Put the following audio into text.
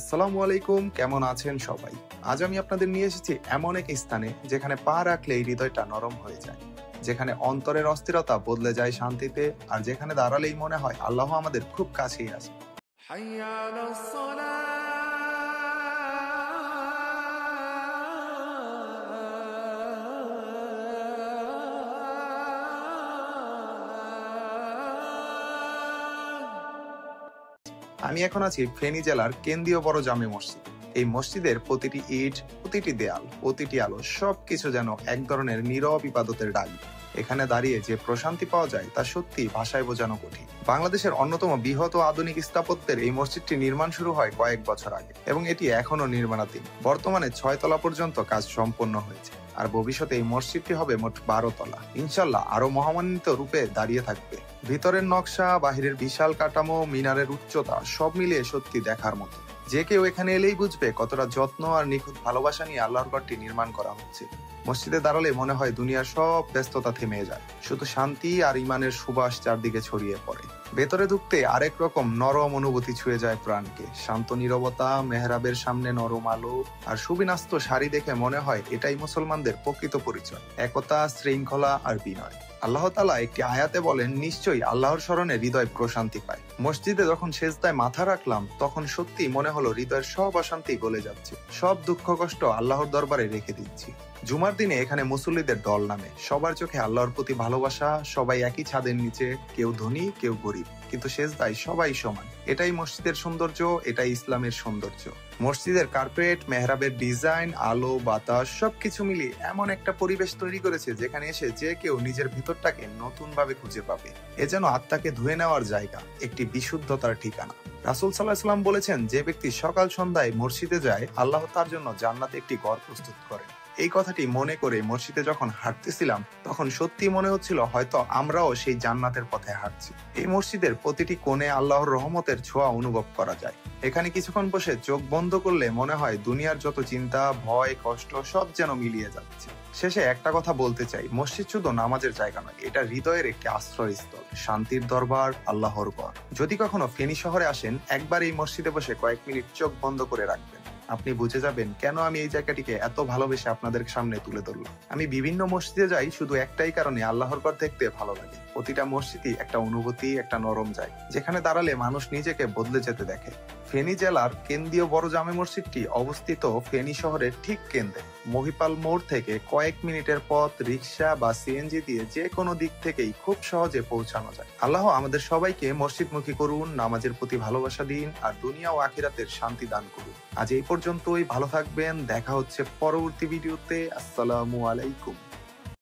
আসসালামু আলাইকুম, কেমন আছেন সবাই? আজ আমি আপনাদের নিয়ে এসেছি এমন এক স্থানে যেখানে পা রাখলেই হৃদয়টা নরম হয়ে যায়, যেখানে অন্তরের অস্থিরতা বদলে যায় শান্তিতে, আর যেখানে দাঁড়ালেই মনে হয় আল্লাহ আমাদের খুব কাছেই আছে। حي على الصلاة আমি এখন আছি ফেনী জেলার কেন্দ্রীয় বড় জামে মসজিদ। এই মসজিদের প্রতিটি ইট, প্রতিটি দেয়াল, প্রতিটি আলো সবকিছু যেন এক ধরনের নীরব ইবাদতের ডাক। এখানে দাঁড়িয়ে যে প্রশান্তি পাওয়া যায় তা সত্যি ভাষায় বোঝানো কঠিন। বাংলাদেশের অন্যতম বৃহৎ ও আধুনিক স্থাপত্যের এই মসজিদটি নির্মাণ শুরু হয় কয়েক বছর আগে এবং এটি এখনো নির্মাণাধীন। বর্তমানে 6 তলা পর্যন্ত কাজ সম্পন্ন হয়েছে, আর ভবিষ্যতে এই মসজিদটি হবে মোট 12 তলা। ইনশাল্লাহ আরো মহামান্বিত রূপে দাঁড়িয়ে থাকবে। ভিতরের নকশা, বাহিরের বিশাল কাঠামো, মিনারের উচ্চতা সব মিলিয়ে সত্যি দেখার মতো। যে কেউ এখানে এলেই বুঝবে কতটা যত্ন আর নিখুঁত ভালোবাসা নিয়ে আল্লাহর ঘরটি নির্মাণ করা হচ্ছে। মসজিদে দাঁড়ালে মনে হয় দুনিয়ার সব ব্যস্ততা থেমে যায়, শুধু শান্তি আর ইমানের সুবাস চারদিকে ছড়িয়ে পড়ে। ভেতরে ঢুকতে আরেক রকম নরম অনুভূতি ছুঁয়ে যায় প্রাণকে। শান্ত নীরবতা, মেহরাবের সামনে নরম আলো আর সুবিন্যস্ত শাড়ি দেখে মনে হয় এটাই মুসলমানদের প্রকৃত পরিচয়, একতা, শৃঙ্খলা আর বিনয়। আল্লাহ তাআলা একটি আয়াতে বলেন, নিশ্চয়ই আল্লাহর স্মরণে হৃদয় প্রশান্তি পায়। মসজিদে যখন সেজদায় মাথা রাখলাম তখন সত্যি মনে হলো হৃদয়ের সব অশান্তি গলে যাচ্ছে, সব দুঃখ কষ্ট আল্লাহর দরবারে রেখে দিচ্ছি। জুমার দিনে এখানে মুসল্লিদের দল নামে, সবার চোখে আল্লাহর প্রতি ভালোবাসা। সবাই একই ছাদের নিচে, কেউ ধনী কেউ গরিব, কিন্তু সেজদায় সবাই সমান। এটাই মসজিদের সৌন্দর্য, এটাই ইসলামের সৌন্দর্য। মসজিদের কার্পেট, মেহরাবের ডিজাইন, আলো, বাতাস সবকিছু মিলিয়ে এমন একটা পরিবেশ তৈরি করেছে যেখানে এসে যে কেউ নিজের ভিতরটাকে নতুন ভাবে খুঁজে পাবে। এ যেন আত্মাকে ধুয়ে নেওয়ার জায়গা, একটি বিশুদ্ধতার ঠিকানা। রাসূল সাল্লাল্লাহু আলাইহি ওয়াসাল্লাম বলেছেন, যে ব্যক্তি সকাল সন্ধ্যায় মসজিদে যায় আল্লাহ তার জন্য জান্নাতে একটি ঘর প্রস্তুত করেন। এই কথাটি মনে করে মসজিদে যখন হাঁটতেছিলাম তখন সত্যি মনে হচ্ছিল হয়তো আমরাও সেই জান্নাতের পথে হাঁটছি। এই মসজিদের প্রতিটি কোণে আল্লাহর রহমতের ছোঁয়া অনুভব করা যায়। এখানে কিছুক্ষণ বসে চোখ বন্ধ করলে মনে হয় দুনিয়ার যত চিন্তা, ভয়, কষ্ট সব যেন মিলিয়ে যাচ্ছে। শেষে একটা কথা বলতে চাই, মসজিদ শুধু নামাজের জায়গা নয়, এটা হৃদয়ের একটি আশ্রয়স্থল, শান্তির দরবার, আল্লাহর ঘর। যদি কখনো ফেনী শহরে আসেন, একবার এই মসজিদে বসে কয়েক মিনিট চোখ বন্ধ করে রাখবেন। আপনি বুঝে যাবেন কেন আমি এই জায়গাটিকে এত ভালোবেসে আপনাদের সামনে তুলে ধরলাম। আমি বিভিন্ন মসজিদে যাই শুধু একটাই কারণে, আল্লাহর ঘর দেখতে ভালো লাগে। প্রতিটা মসজিদই একটা অনুভূতি, একটা নরম জায়গা, যেখানে দাঁড়ালে মানুষ নিজেকে বদলে যেতে দেখে। ফেনী জেলার কেন্দ্রীয় বড় জামে মসজিদটি অবস্থিত ফেনী শহরের ঠিক কেন্দ্রে। মহিপাল মোড় থেকে কয়েক মিনিটের পথ রিক্সা বা সিএনজি দিয়ে যে কোনো দিক থেকেই খুব সহজে পৌঁছানো যায়। আল্লাহ আমাদের সবাইকে মসজিদমুখী করুন, নামাজের প্রতি ভালোবাসা দিন, আর দুনিয়া ও আখিরাতের শান্তি দান করুন। আজ এই পর্যন্তই, ভালো থাকবেন, দেখা হচ্ছে পরবর্তী ভিডিওতে। আসসালামু আলাইকুম।